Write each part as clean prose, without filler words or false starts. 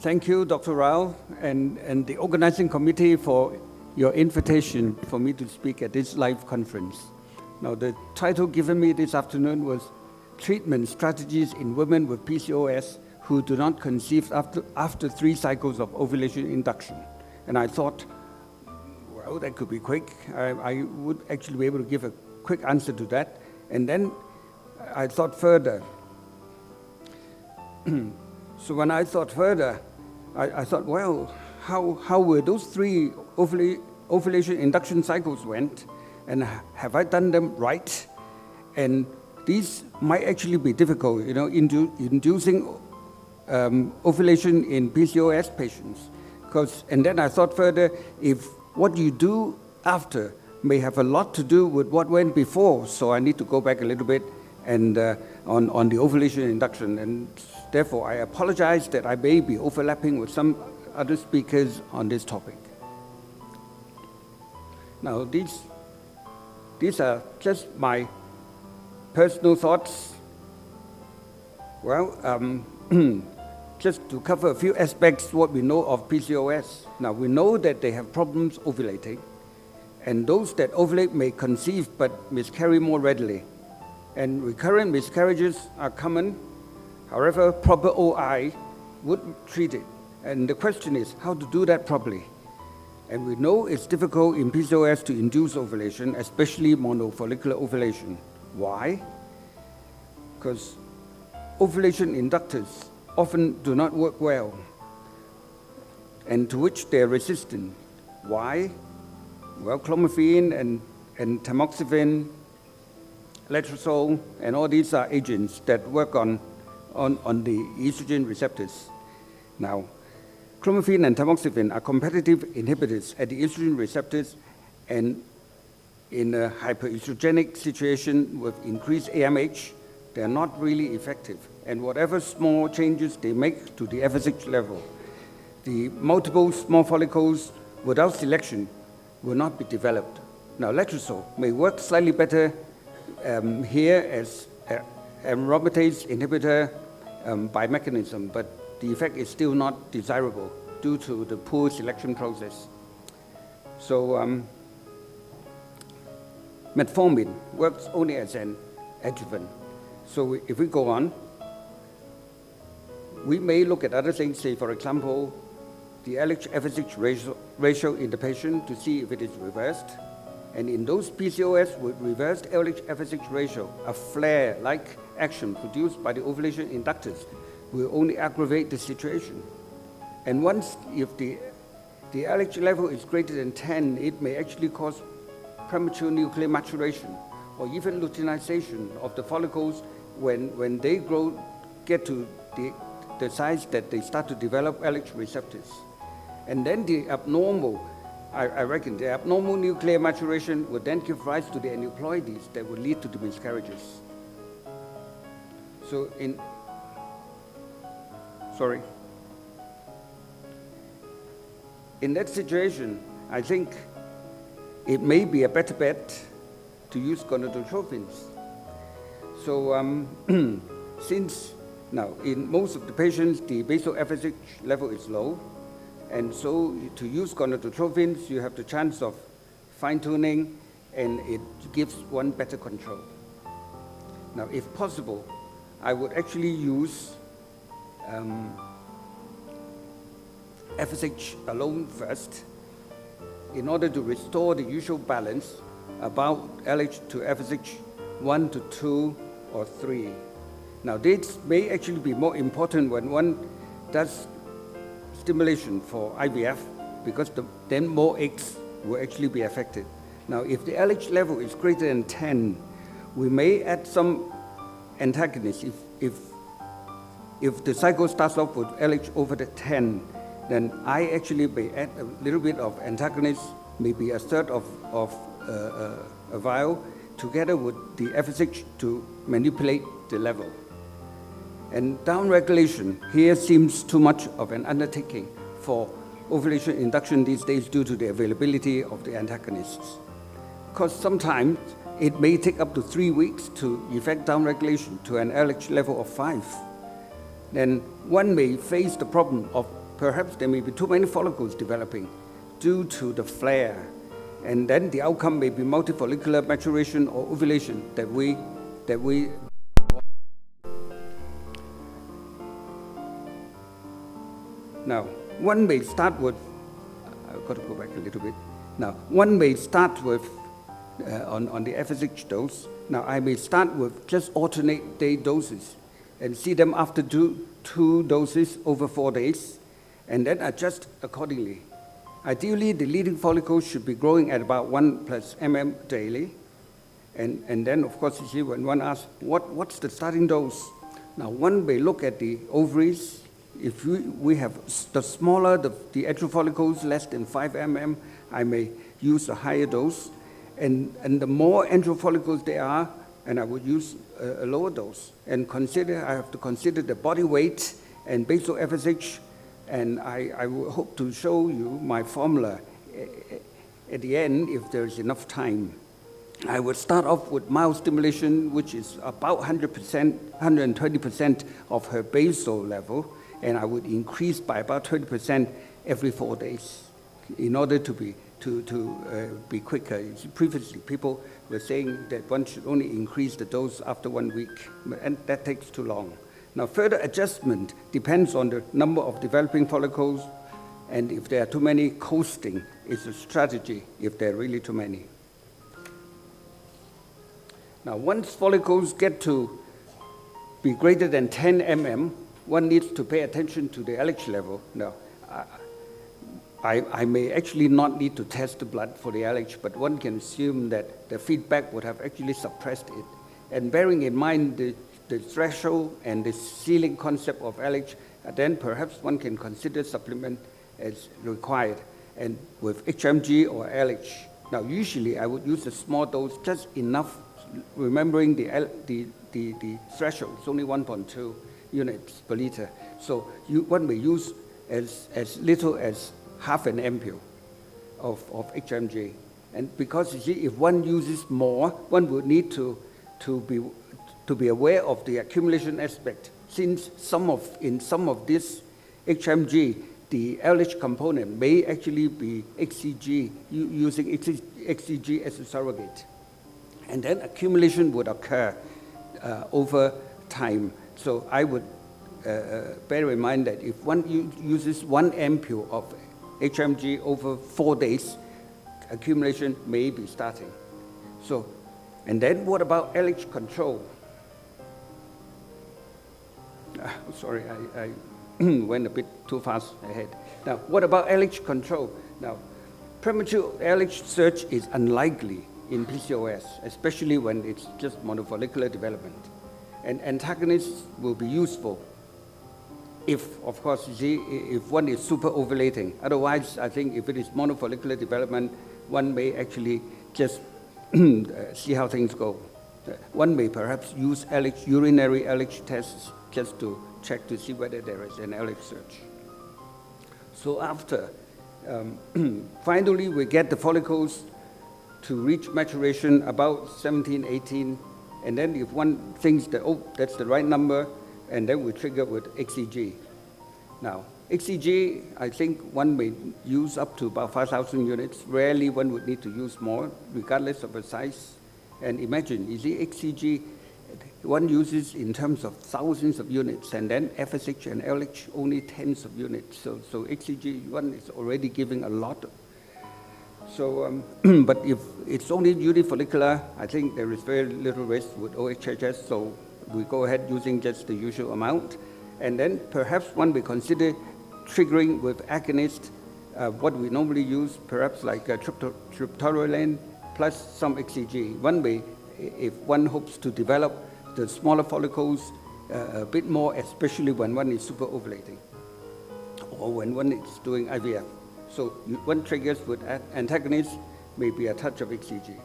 Thank you, Dr. Rao, and the organizing committee for your invitation for me to speak at this live conference. Now, the title given me this afternoon was Treatment Strategies in Women with PCOS Who Do Not Conceive after 3 cycles of ovulation induction. And I thought, well, that could be quick. I would actually be able to give a quick answer to that. And then I thought further. So when I thought further, I thought, well, how were those 3 ovulation induction cycles went, and have I done them right? And these might actually be difficult, inducing ovulation in PCOS patients. And then I thought further, if what you do after may have a lot to do with what went before, so I need to go back a little bit and on the ovulation induction. And therefore, I apologize that I may be overlapping with some other speakers on this topic. Now, these are just my personal thoughts. Well, just to cover a few aspects what we know of PCOS. Now, we know that they have problems ovulating, and those that ovulate may conceive but miscarry more readily. And recurrent miscarriages are common. However, proper OI would treat it. And the question is how to do that properly. And we know it's difficult in PCOS to induce ovulation, especially monofollicular ovulation. Why? Because ovulation inductors often do not work well, and to which they're resistant. Why? Well, clomiphene and tamoxifen, letrozole, and all these are agents that work on the estrogen receptors. Now, clomiphene and tamoxifen are competitive inhibitors at the estrogen receptors, and in a hyperestrogenic situation with increased AMH, they're not really effective. And whatever small changes they make to the FSH level, the multiple small follicles without selection will not be developed. Now, letrozole may work slightly better here as aromatase inhibitor by mechanism, but the effect is still not desirable due to the poor selection process. So metformin works only as an adjuvant. So if we go on, we may look at other things, say, for example, the LH-FSH ratio in the patient to see if it is reversed. And in those PCOS with reversed LH-FSH ratio, a flare-like action produced by the ovulation inductors will only aggravate the situation. And once, if the LH level is greater than 10, it may actually cause premature nuclear maturation or even luteinization of the follicles when they get to the size that they start to develop LH receptors. And then the abnormal, I reckon, the abnormal nuclear maturation would then give rise to the aneuploidies that would lead to the miscarriages. So in that situation, I think it may be a better bet to use gonadotropins. So since now in most of the patients, the basal FSH level is low, and so to use gonadotropins, you have the chance of fine-tuning, and it gives one better control. Now, if possible, I would actually use FSH alone first in order to restore the usual balance about LH to FSH 1 to 2 or 3. Now, this may actually be more important when one does stimulation for IVF, because then more eggs will actually be affected. Now, if the LH level is greater than 10, we may add some antagonists. If the cycle starts off with LH over the 10, then I actually may add a little bit of antagonist, maybe a third of a vial, together with the FSH to manipulate the level. And downregulation here seems too much of an undertaking for ovulation induction these days due to the availability of the antagonists. Because sometimes it may take up to 3 weeks to effect downregulation to an LH level of 5. Then one may face the problem of perhaps there may be too many follicles developing due to the flare. And then the outcome may be multifollicular maturation or ovulation that we Now, one may start with, I've got to go back a little bit. Now, one may start with, on the FSH dose, now I may start with just alternate day doses and see them after two doses over 4 days, and then adjust accordingly. Ideally, the leading follicles should be growing at about 1 plus mm daily. And then, of course, you see, when one asks, what's the starting dose? Now, one may look at the ovaries. If we have the smaller the atrial follicles, less than 5 mm, I may use a higher dose. And the more atrial follicles there are, and I would use a lower dose. And I have to consider the body weight and basal FSH. And I will hope to show you my formula at the end if there's enough time. I would start off with mild stimulation, which is about 100%, 120% of her basal level, and I would increase by about 20% every 4 days in order to be quicker. Previously, people were saying that one should only increase the dose after 1 week, and that takes too long. Now, further adjustment depends on the number of developing follicles, and if there are too many, coasting is a strategy if there are really too many. Now, once follicles get to be greater than 10 mm, one needs to pay attention to the LH level. Now, I may actually not need to test the blood for the LH, but one can assume that the feedback would have actually suppressed it. And bearing in mind the threshold and the ceiling concept of LH, then perhaps one can consider supplement as required, and with HMG or LH. Now, usually I would use a small dose, just enough, remembering the threshold is only 1.2 units per liter. So one may use as little as half an ampule of HMG. And because you see, if one uses more, one would need to be aware of the accumulation aspect. Since in some of this HMG, the LH component may actually be XCG, using XCG as a surrogate. And then accumulation would occur over time. So I would bear in mind that if one uses 1 ampule of HMG over 4 days, accumulation may be starting. So, and then what about LH control? Sorry, I went a bit too fast ahead. Now, what about LH control? Now, premature LH surge is unlikely in PCOS, especially when it's just monofollicular development. And antagonists will be useful if, of course, you see, if one is super ovulating. Otherwise, I think if it is monofollicular development, one may actually just see how things go. One may perhaps use LH, urinary LH tests just to check to see whether there is an LH surge. So after, finally, we get the follicles to reach maturation about 17, 18, and then if one thinks that, oh, that's the right number, and then we trigger with XCG. Now, XCG, I think one may use up to about 5,000 units. Rarely one would need to use more, regardless of the size. And imagine, you see, XCG, one uses in terms of thousands of units, and then FSH and LH only tens of units. So XCG, one is already giving a lot. So, but if it's only unifollicular, I think there is very little risk with OHHS, so we go ahead using just the usual amount. And then perhaps one may consider triggering with agonist, what we normally use, perhaps like triptorelin plus some XCG. One may, if one hopes to develop the smaller follicles a bit more, especially when one is super ovulating or when one is doing IVF. So one triggers with antagonists, maybe a touch of XCG.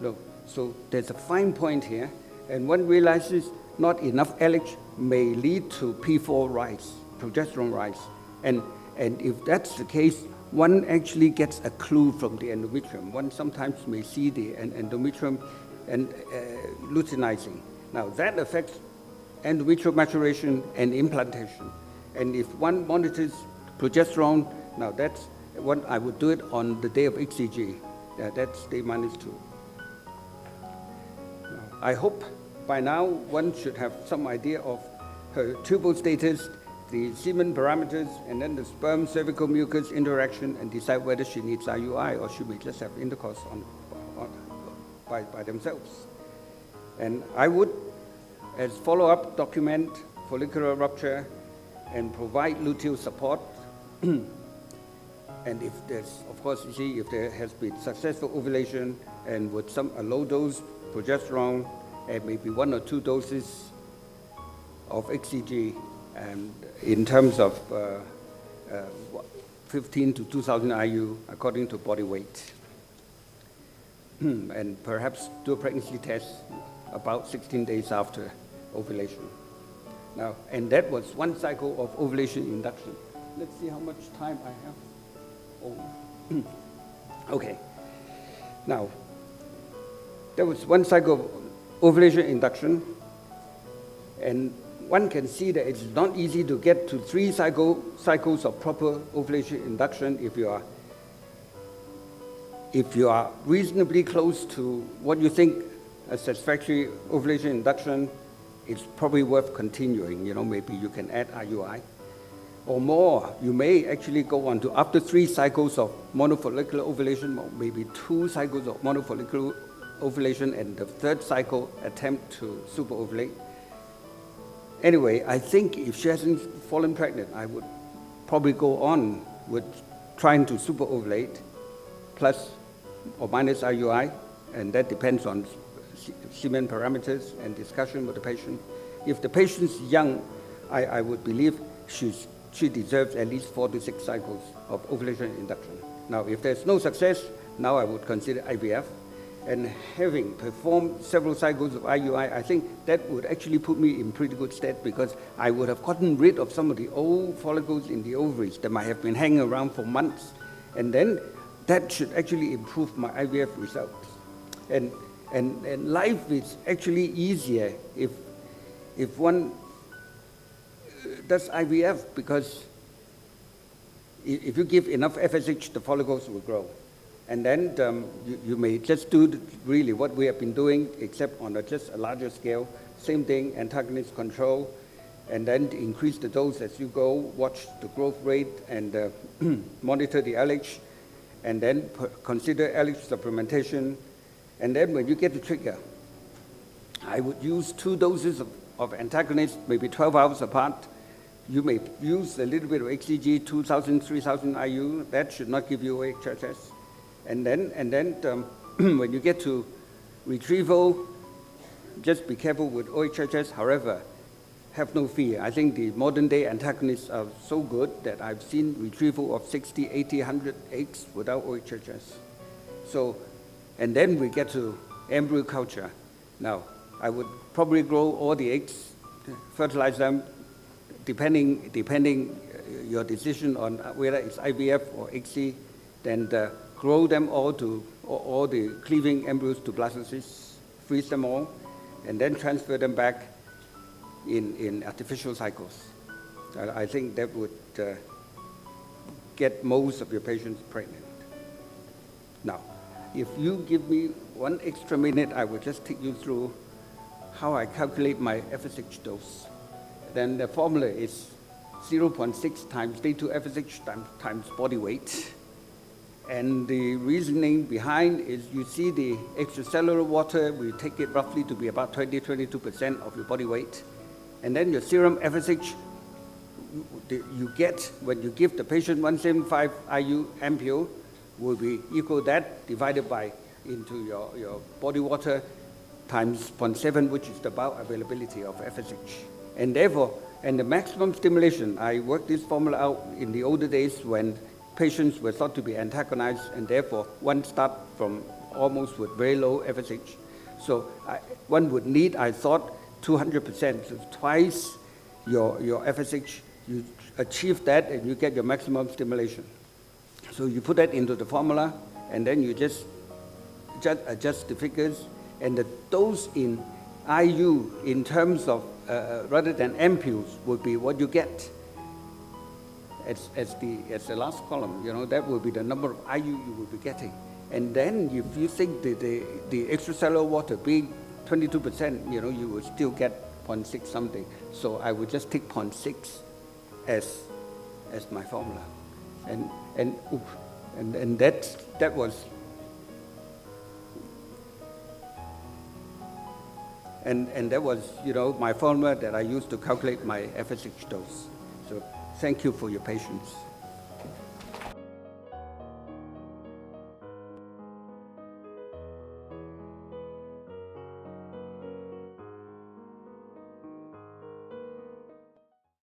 Look, so there's a fine point here, and one realizes not enough LH may lead to P4 rise, progesterone rise. And if that's the case, one actually gets a clue from the endometrium. One sometimes may see the endometrium and luteinizing. Now that affects endometrial maturation and implantation. And if one monitors Progesterone, now that's what I would do it on the day of HCG. That's day -2. I hope by now one should have some idea of her tubal status, the semen parameters, and then the sperm cervical mucus interaction, and decide whether she needs IUI or she may just have intercourse by themselves. And I would, as follow-up, document follicular rupture and provide luteal support. And if there's, of course, you see, if there has been successful ovulation and with a low dose progesterone and maybe 1 or 2 doses of HCG, and in terms of 15 to 2,000 IU according to body weight. And perhaps do a pregnancy test about 16 days after ovulation. Now, and that was 1 cycle of ovulation induction. Let's see how much time I have. Oh. Okay. Now, there was 1 cycle of ovulation induction, and one can see that it's not easy to get to 3 cycles of proper ovulation induction if you are reasonably close to what you think a satisfactory ovulation induction. It's probably worth continuing. Maybe you can add IUI. Or more, you may actually go on to, after 3 cycles of monofollicular ovulation, or maybe 2 cycles of monofollicular ovulation, and the 3rd cycle attempt to superovulate. Anyway, I think if she hasn't fallen pregnant, I would probably go on with trying to superovulate, plus or minus IUI, and that depends on semen parameters and discussion with the patient. If the patient's young, I would believe she deserves at least 4 to 6 cycles of ovulation induction. Now, if there's no success, now I would consider IVF. And having performed several cycles of IUI, I think that would actually put me in pretty good stead, because I would have gotten rid of some of the old follicles in the ovaries that might have been hanging around for months. And then that should actually improve my IVF results. And life is actually easier if one does IVF, because if you give enough FSH, the follicles will grow. And then you may just do really what we have been doing, except on just a larger scale. Same thing, antagonist control, and then increase the dose as you go, watch the growth rate, and monitor the LH, and then consider LH supplementation. And then when you get the trigger, I would use 2 doses of antagonist, maybe 12 hours apart. You may use a little bit of HCG, 2,000, 3,000 IU. That should not give you OHHS. And then when you get to retrieval, just be careful with OHHS. However, have no fear. I think the modern day antagonists are so good that I've seen retrieval of 60, 80, 100 eggs without OHHS. So, and then we get to embryo culture. Now, I would probably grow all the eggs, fertilize them, depending your decision on whether it's IVF or ICSI, then grow them all the cleaving embryos to blastocysts, freeze them all, and then transfer them back in artificial cycles. I think that would get most of your patients pregnant. Now, if you give me 1 extra minute, I will just take you through how I calculate my FSH dose. Then the formula is 0.6 times day 2 FSH times body weight. And the reasoning behind is you see the extracellular water, we take it roughly to be about 22% of your body weight. And then your serum FSH, you get, when you give the patient 175 IU ampule, will be equal that divided by into your body water times 0.7, which is the bioavailability of FSH. And therefore, and the maximum stimulation, I worked this formula out in the older days when patients were thought to be antagonized, and therefore one start from almost with very low FSH. So one would need, I thought, 200%, so twice your FSH. You achieve that and you get your maximum stimulation. So you put that into the formula, and then you just adjust the figures, and the dose in IU in terms of rather than ampules would be what you get. as the last column, that will be the number of IU you will be getting. And then if you think the extracellular water being 22%, you will still get 0.6 something. So I would just take 0.6 as my formula. And that was, and that was, my formula that I used to calculate my FSH dose. So thank you for your patience.